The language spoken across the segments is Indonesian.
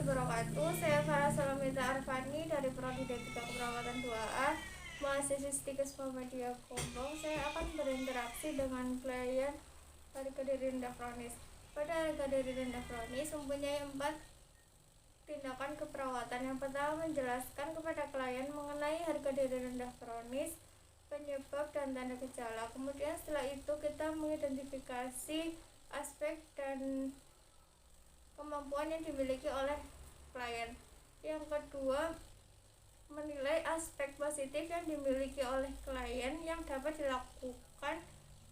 wabarakatuh. Saya Farah Salamita Arfani dari Prodi D3 Keperawatan 2A, mahasiswi Stikes Muhammadiyah Gombong. Saya akan berinteraksi dengan klien harga diri rendah kronis. Pada harga diri rendah kronis mempunyai 4 tindakan keperawatan. Yang pertama, menjelaskan kepada klien mengenai harga diri rendah kronis, penyebab dan tanda gejala. Kemudian setelah itu kita mengidentifikasi aspek dan kemampuan yang dimiliki oleh klien. Yang kedua, menilai aspek positif yang dimiliki oleh klien yang dapat dilakukan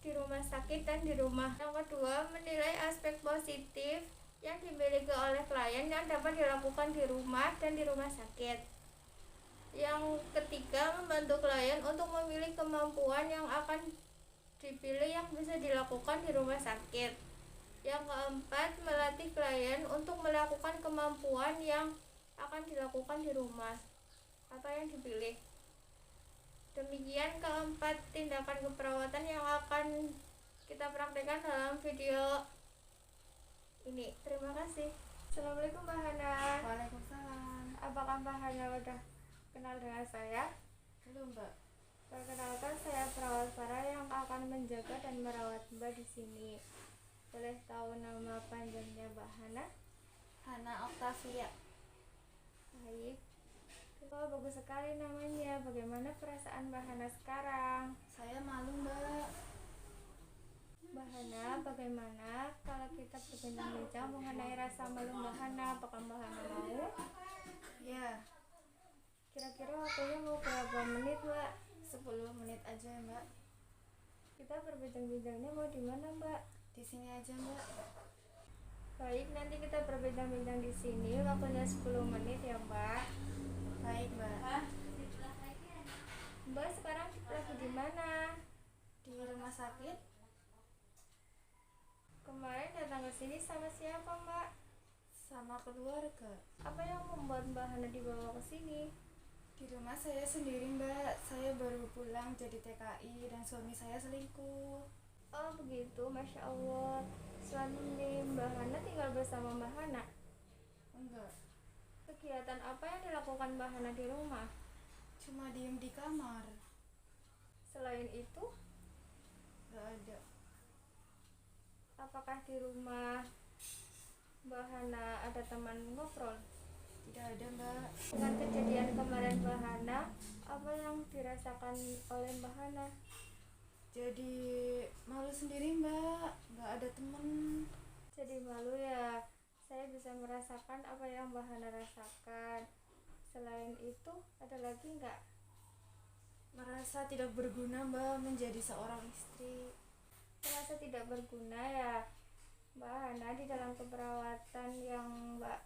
di rumah sakit dan di rumah. Yang kedua, menilai aspek positif yang dimiliki oleh klien yang dapat dilakukan di rumah dan di rumah sakit. Yang ketiga, membantu klien untuk memilih kemampuan yang akan dipilih yang bisa dilakukan di rumah sakit. Yang keempat, melatih klien untuk melakukan kemampuan yang akan dilakukan di rumah atau yang dipilih. Demikian keempat tindakan keperawatan yang akan kita praktekkan dalam video ini. Terima kasih. Assalamualaikum Mbak Hana. Waalaikumsalam. Apakah Mbak Hana udah kenal dengan saya? Belum, Mbak. Perkenalkan, saya perawat Farah yang akan menjaga dan merawat Mbak di sini. Boleh tahu nama panjangnya Mbak Hana? Hana Oktavia. Baik. Oh, bagus sekali namanya. Bagaimana perasaan Mbak Hana sekarang? Saya malu, Mbak. Mbak Hana, bagaimana kalau kita berbincang-bincang mengenai rasa malu Mbak Hana? Apakah Mbak Hana mau? Ya, Kira-kira waktunya mau berapa menit, Mbak? 10 menit aja ya, Mbak. Kita berbincang-bincangnya mau di mana, Mbak? Di sini aja, Mbak. Baik, nanti kita berbincang-bincang di sini. Waktunya 10 menit ya, Mbak. Baik, Mbak. Mbak sekarang lagi di mana? Di rumah sakit? Kemarin datang ke sini sama siapa, Mbak? Sama keluarga. Apa yang membuat Mbak Hana dibawa ke sini? Di rumah saya sendiri, Mbak. Saya baru pulang jadi TKI dan suami saya selingkuh. Oh begitu, Masya Allah. Suami Mbak Hana tinggal bersama Mbak Hana? Enggak, Kegiatan apa yang dilakukan Mbak Hana di rumah? cuma diem di kamar. Selain itu, Enggak ada. apakah di rumah Mbak Hana ada teman ngobrol? Tidak ada, Mbak. Dengan kejadian kemarin Mbak Hana, apa yang dirasakan oleh Mbak Hana? Jadi malu sendiri, Mbak. Enggak ada temen. Jadi malu ya. Saya bisa merasakan apa yang Mbak Hana rasakan. Selain itu, ada lagi nggak? Merasa tidak berguna, Mbak, menjadi seorang istri. Merasa tidak berguna ya Mbak Hana di dalam keperawatan yang Mbak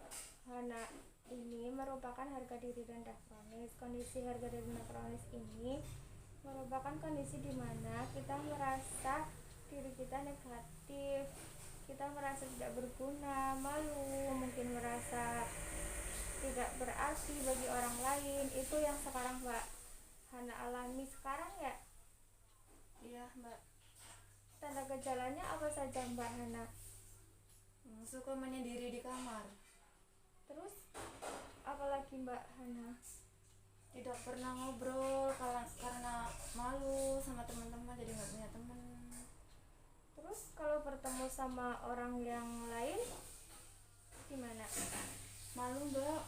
Hana ini merupakan harga diri rendah kronis. Kondisi harga diri rendah kronis ini merupakan kondisi di mana kita merasa diri kita negatif, kita merasa tidak berguna, malu, mungkin merasa tidak berarti bagi orang lain. Itu yang sekarang Mbak Hana alami sekarang ya. Iya, Mbak. Tanda gejalanya apa saja Mbak Hana? Suka menyendiri di kamar. Terus apalagi Mbak Hana? Tidak pernah ngobrol karena malu sama teman-teman, jadi nggak punya teman. Terus kalau bertemu sama orang yang lain gimana? Malu, Mbak.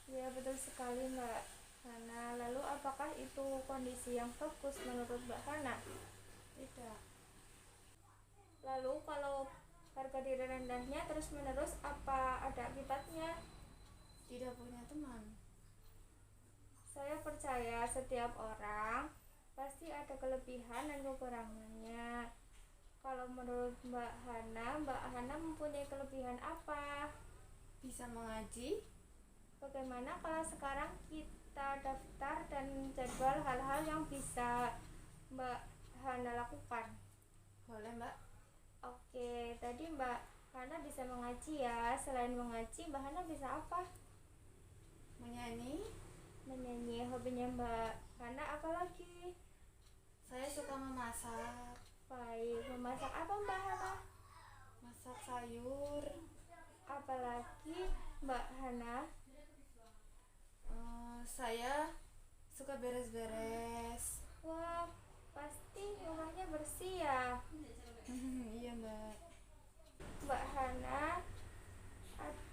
Ya betul sekali Mbak Hana. Lalu apakah itu kondisi yang bagus menurut Mbak Hana? Tidak. Lalu kalau harga diri rendahnya terus menerus, apa ada akibatnya? Tidak punya teman. Saya percaya setiap orang pasti ada kelebihan dan kekurangannya. Kalau menurut Mbak Hana mempunyai kelebihan apa? Bisa mengaji. Bagaimana kalau sekarang kita daftar dan jadwal hal-hal yang bisa Mbak Hana lakukan? Boleh, Mbak. Oke, tadi Mbak Hana bisa mengaji ya. Selain mengaji, Mbak Hana bisa apa? Menyanyi. Menyanyi. Hobinya Mbak Hana apa lagi? Saya suka memasak. Baik, memasak apa Mbak Hana? Masak sayur. apalagi Mbak Hana? Saya suka beres-beres. Wah, pasti rumahnya bersih ya. Iya mbak. Mbak Hana,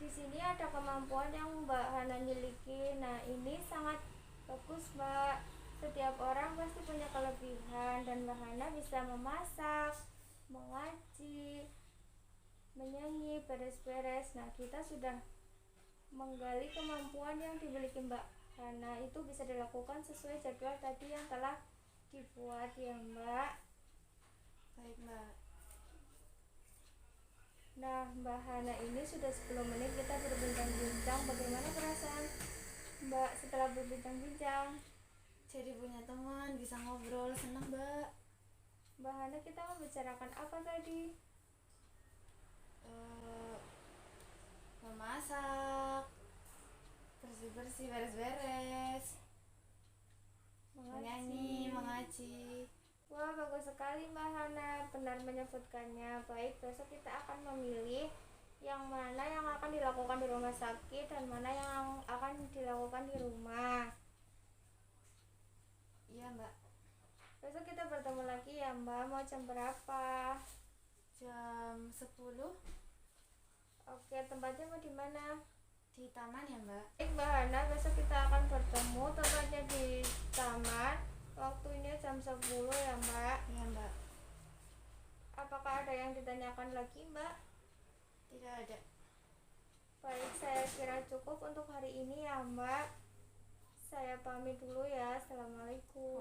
di sini ada kemampuan yang Mbak Hana miliki. Nah, ini sangat bagus, Mbak. Setiap orang pasti punya kelebihan dan Mbak Hana bisa memasak, mengaji, menyanyi, beres-beres. Nah, kita sudah menggali kemampuan yang dimiliki Mbak Hana. Itu bisa dilakukan sesuai jadwal tadi yang telah dibuat ya, Mbak. Baik mbak. Nah, Mbak Hana, ini sudah 10 menit kita berbincang-bincang. Bagaimana perasaan Mbak setelah berbincang-bincang? Jadi punya teman, bisa ngobrol, senang mbak. Mbak Hana, kita membicarakan apa tadi? Memasak, bersih-bersih, beres-beres, menyanyi, mengaji. Wah, bagus sekali Mbak Hana, benar menyebutkannya. Baik, besok kita akan memilih yang mana yang akan dilakukan di rumah sakit dan mana yang akan dilakukan di rumah. Iya mbak. Besok kita bertemu lagi ya Mbak, mau jam berapa? Jam 10 Oke, tempatnya mau di mana? di taman ya mbak. Baik Mbak Hana, besok kita akan bertemu tempatnya di taman. Waktunya jam 10 ya Mbak. Iya mbak. Apakah ada yang ditanyakan lagi Mbak? Tidak ada. Baik, saya kira cukup untuk hari ini ya Mbak. Saya pamit dulu ya. Assalamualaikum.